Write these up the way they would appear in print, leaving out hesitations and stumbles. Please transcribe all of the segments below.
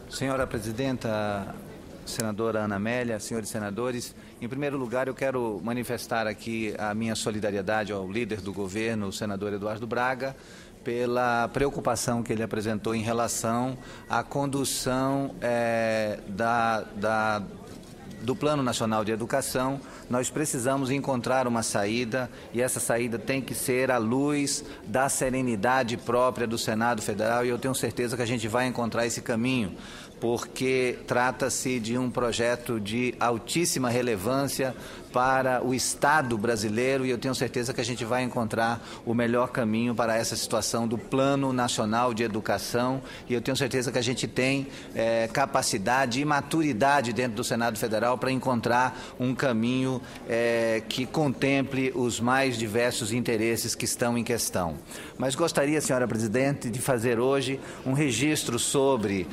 Senhora Presidenta, Senadora Ana Amélia, senhores senadores, em primeiro lugar eu quero manifestar aqui a minha solidariedade ao líder do governo, o senador Eduardo Braga, pela preocupação que ele apresentou em relação à condução do Plano Nacional de Educação. Nós precisamos encontrar uma saída e essa saída tem que ser à luz da serenidade própria do Senado Federal e eu tenho certeza que a gente vai encontrar esse caminho, porque trata-se de um projeto de altíssima relevância para o Estado brasileiro e eu tenho certeza que a gente vai encontrar o melhor caminho para essa situação do Plano Nacional de Educação e eu tenho certeza que a gente tem capacidade e maturidade dentro do Senado Federal para encontrar um caminho que contemple os mais diversos interesses que estão em questão. Mas gostaria, senhora Presidente, de fazer hoje um registro sobre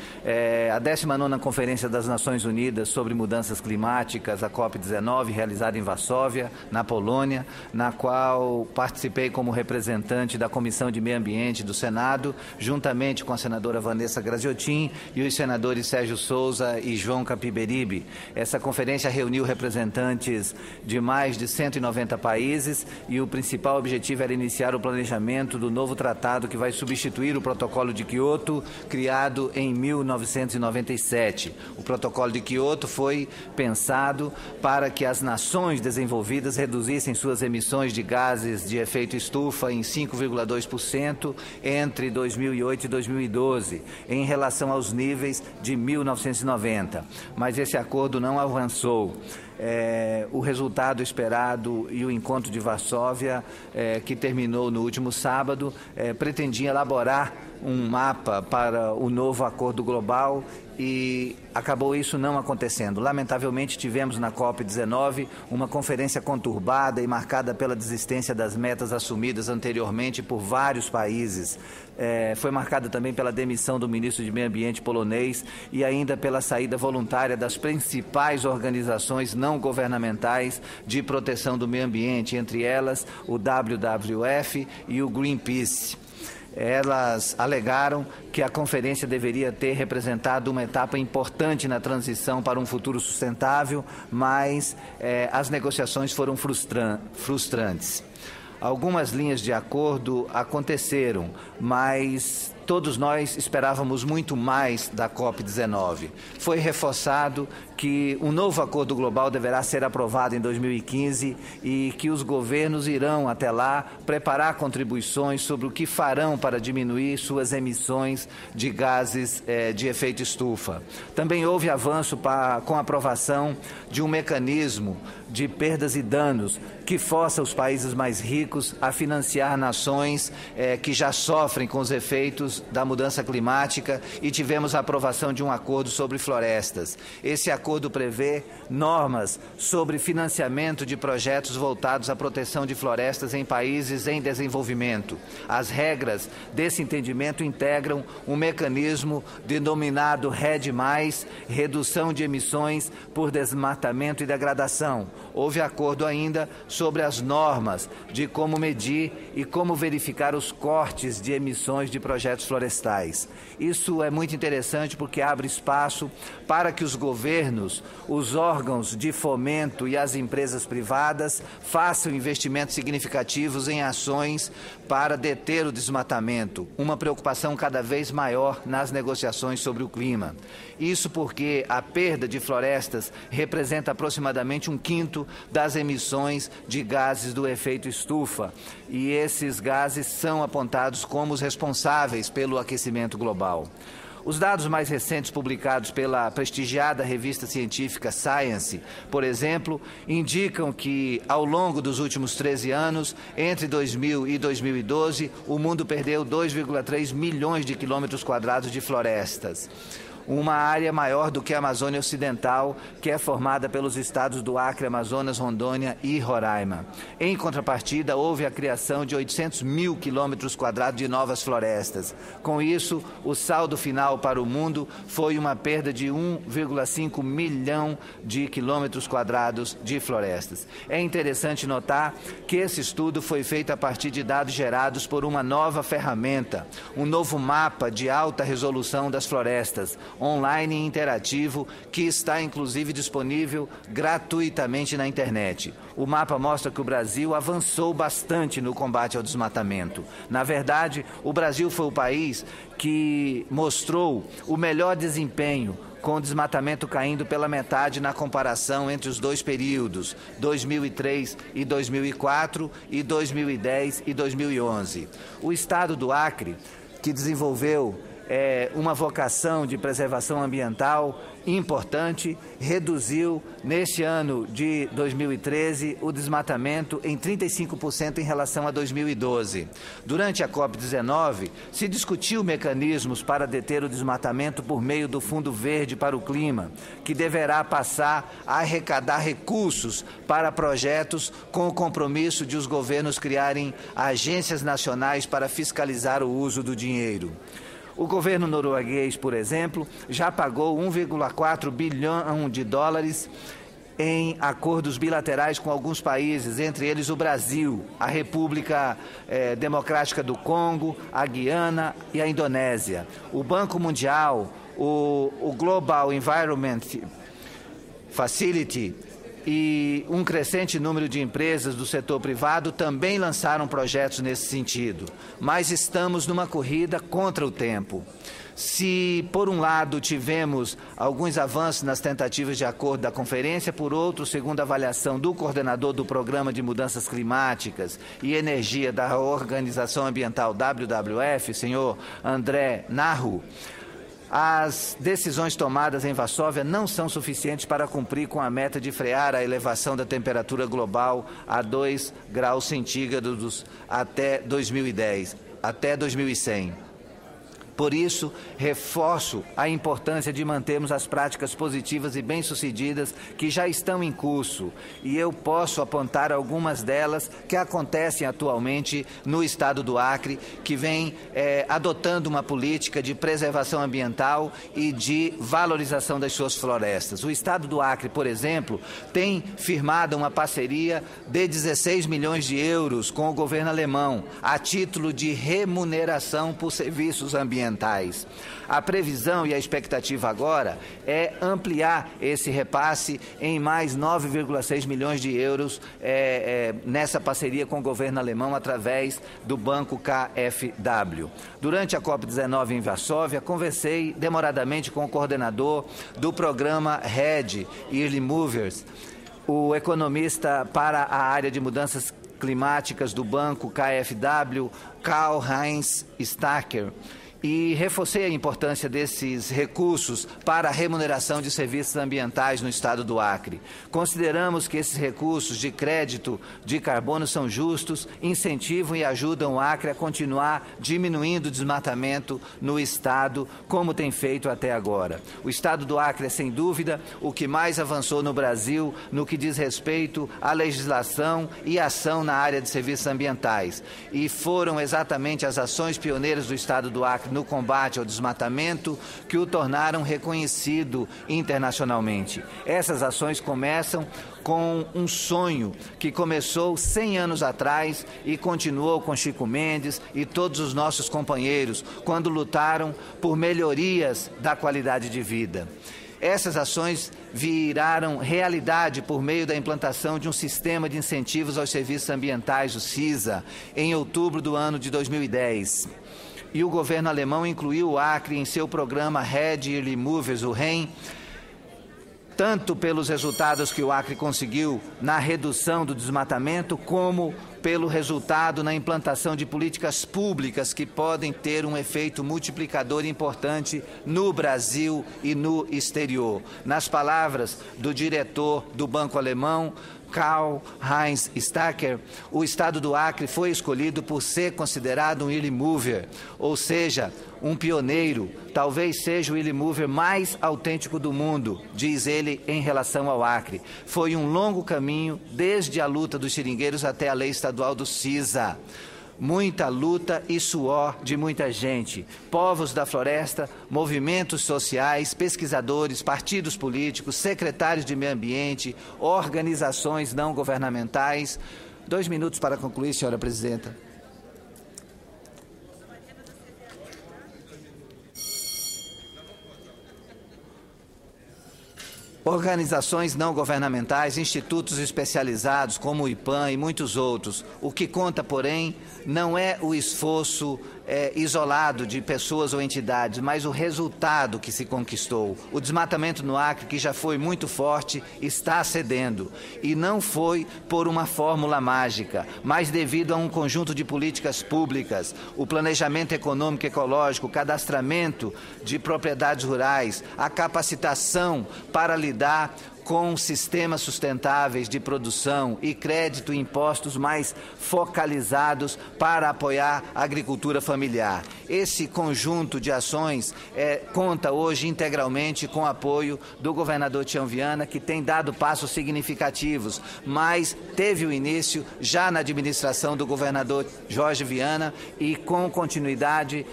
a 19ª Conferência das Nações Unidas sobre Mudanças Climáticas, a COP19, realizada em Varsóvia, na Polônia, na qual participei como representante da Comissão de Meio Ambiente do Senado, juntamente com a senadora Vanessa Graziotin e os senadores Sérgio Souza e João Capiberibe. Essa conferência reuniu representantes de mais de 190 países e o principal objetivo era iniciar o planejamento do novo tratado que vai substituir o Protocolo de Quioto, criado em 1997. O Protocolo de Quioto foi pensado para que as nações desenvolvidas reduzissem suas emissões de gases de efeito estufa em 5,2% entre 2008 e 2012, em relação aos níveis de 1990. Mas esse acordo não avançou. O resultado esperado e o encontro de Varsóvia, que terminou no último sábado, pretendia elaborar um mapa para o novo acordo global e acabou isso não acontecendo. Lamentavelmente, tivemos na COP19 uma conferência conturbada e marcada pela desistência das metas assumidas anteriormente por vários países. Foi marcada também pela demissão do ministro de Meio Ambiente polonês e ainda pela saída voluntária das principais organizações não governamentais de proteção do meio ambiente, entre elas o WWF e o Greenpeace. Elas alegaram que a conferência deveria ter representado uma etapa importante na transição para um futuro sustentável, mas as negociações foram frustrantes. Algumas linhas de acordo aconteceram, mas todos nós esperávamos muito mais da COP19. Foi reforçado que um novo acordo global deverá ser aprovado em 2015 e que os governos irão, até lá, preparar contribuições sobre o que farão para diminuir suas emissões de gases de efeito estufa. Também houve avanço com a aprovação de um mecanismo de perdas e danos que força os países mais ricos a financiar nações que já sofrem com os efeitos da mudança climática e tivemos a aprovação de um acordo sobre florestas. Esse acordo prevê normas sobre financiamento de projetos voltados à proteção de florestas em países em desenvolvimento. As regras desse entendimento integram um mecanismo denominado REDD+, redução de emissões por desmatamento e degradação. Houve acordo ainda sobre as normas de como medir e como verificar os cortes de emissões de projetos florestais. Isso é muito interessante porque abre espaço para que os governos, os órgãos de fomento e as empresas privadas façam investimentos significativos em ações para deter o desmatamento, uma preocupação cada vez maior nas negociações sobre o clima. Isso porque a perda de florestas representa aproximadamente 1/5 das emissões de gases do efeito estufa e esses gases são apontados como os responsáveis pelo aquecimento global. Os dados mais recentes publicados pela prestigiada revista científica Science, por exemplo, indicam que, ao longo dos últimos 13 anos, entre 2000 e 2012, o mundo perdeu 2,3 milhões de quilômetros quadrados de florestas. Uma área maior do que a Amazônia Ocidental, que é formada pelos estados do Acre, Amazonas, Rondônia e Roraima. Em contrapartida, houve a criação de 800 mil quilômetros quadrados de novas florestas. Com isso, o saldo final para o mundo foi uma perda de 1,5 milhão de quilômetros quadrados de florestas. É interessante notar que esse estudo foi feito a partir de dados gerados por uma nova ferramenta, um novo mapa de alta resolução das florestas, online e interativo que está, inclusive, disponível gratuitamente na internet. O mapa mostra que o Brasil avançou bastante no combate ao desmatamento. Na verdade, o Brasil foi o país que mostrou o melhor desempenho, com o desmatamento caindo pela metade na comparação entre os dois períodos, 2003 e 2004 e 2010 e 2011. O estado do Acre, que desenvolveu uma vocação de preservação ambiental importante, reduziu, neste ano de 2013, o desmatamento em 35% em relação a 2012. Durante a COP19, se discutiu mecanismos para deter o desmatamento por meio do Fundo Verde para o Clima, que deverá passar a arrecadar recursos para projetos com o compromisso de os governos criarem agências nacionais para fiscalizar o uso do dinheiro. O governo norueguês, por exemplo, já pagou 1,4 bilhão de dólares em acordos bilaterais com alguns países, entre eles o Brasil, a República Democrática do Congo, a Guiana e a Indonésia. O Banco Mundial, o Global Environment Facility e um crescente número de empresas do setor privado também lançaram projetos nesse sentido. Mas estamos numa corrida contra o tempo. Se, por um lado, tivemos alguns avanços nas tentativas de acordo da conferência, por outro, segundo a avaliação do coordenador do Programa de Mudanças Climáticas e Energia da Organização Ambiental WWF, senhor André Nahu, as decisões tomadas em Varsóvia não são suficientes para cumprir com a meta de frear a elevação da temperatura global a 2 graus centígrados até 2010, até 2100. Por isso, reforço a importância de mantermos as práticas positivas e bem-sucedidas que já estão em curso, e eu posso apontar algumas delas que acontecem atualmente no estado do Acre, que vem adotando uma política de preservação ambiental e de valorização das suas florestas. O estado do Acre, por exemplo, tem firmado uma parceria de 16 milhões de euros com o governo alemão, a título de remuneração por serviços ambientais. A previsão e a expectativa agora é ampliar esse repasse em mais 9,6 milhões de euros nessa parceria com o governo alemão através do Banco KfW. Durante a COP19 em Varsóvia, conversei demoradamente com o coordenador do programa RED, Early Movers, o economista para a área de mudanças climáticas do Banco KfW, Karl-Heinz Stacker, e reforcei a importância desses recursos para a remuneração de serviços ambientais no estado do Acre. Consideramos que esses recursos de crédito de carbono são justos, incentivam e ajudam o Acre a continuar diminuindo o desmatamento no estado, como tem feito até agora. O estado do Acre é, sem dúvida, o que mais avançou no Brasil no que diz respeito à legislação e ação na área de serviços ambientais. E foram exatamente as ações pioneiras do estado do Acre no combate ao desmatamento que o tornaram reconhecido internacionalmente. Essas ações começam com um sonho que começou 100 anos atrás e continuou com Chico Mendes e todos os nossos companheiros, quando lutaram por melhorias da qualidade de vida. Essas ações viraram realidade por meio da implantação de um sistema de incentivos aos serviços ambientais, o CISA, em outubro do ano de 2010. E o governo alemão incluiu o Acre em seu programa RED Early Movers, o REM, tanto pelos resultados que o Acre conseguiu na redução do desmatamento, como pelo resultado na implantação de políticas públicas que podem ter um efeito multiplicador importante no Brasil e no exterior. Nas palavras do diretor do Banco Alemão, Karl-Heinz Stacker, o estado do Acre foi escolhido por ser considerado um early mover, ou seja, um pioneiro, talvez seja o early mover mais autêntico do mundo, diz ele em relação ao Acre. Foi um longo caminho, desde a luta dos seringueiros até a lei estadual do CISA. Muita luta e suor de muita gente, povos da floresta, movimentos sociais, pesquisadores, partidos políticos, secretários de meio ambiente, organizações não governamentais. 2 minutos para concluir, senhora presidenta. organizações não governamentais, institutos especializados como o IPAM e muitos outros. O que conta, porém, não é o esforço isolado de pessoas ou entidades, mas o resultado que se conquistou. O desmatamento no Acre, que já foi muito forte, está cedendo. E não foi por uma fórmula mágica, mas devido a um conjunto de políticas públicas, o planejamento econômico e ecológico, o cadastramento de propriedades rurais, a capacitação para lidar com sistemas sustentáveis de produção e crédito e impostos mais focalizados para apoiar a agricultura familiar. Esse conjunto de ações conta hoje integralmente com o apoio do governador Tião Viana, que tem dado passos significativos, mas teve o início já na administração do governador Jorge Viana e com continuidade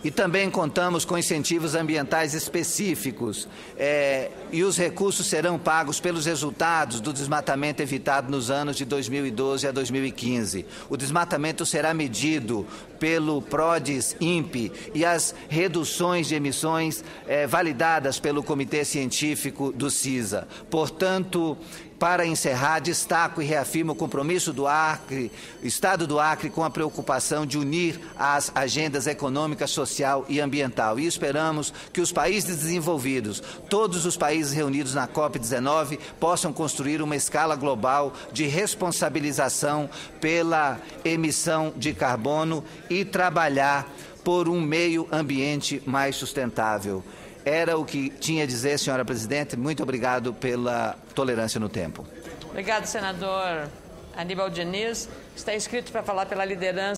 E também contamos com incentivos ambientais específicos e os recursos serão pagos pelos resultados do desmatamento evitado nos anos de 2012 a 2015. O desmatamento será medido pelo PRODES-INPE e as reduções de emissões validadas pelo Comitê Científico do CISA. Portanto, para encerrar, destaco e reafirmo o compromisso do Acre, Estado do Acre, com a preocupação de unir as agendas econômica, social e ambiental. E esperamos que os países desenvolvidos, todos os países reunidos na COP19, possam construir uma escala global de responsabilização pela emissão de carbono e trabalhar por um meio ambiente mais sustentável. Era o que tinha a dizer, senhora presidente. Muito obrigado pela tolerância no tempo. Obrigado, senador Aníbal Diniz. Está inscrito para falar pela liderança.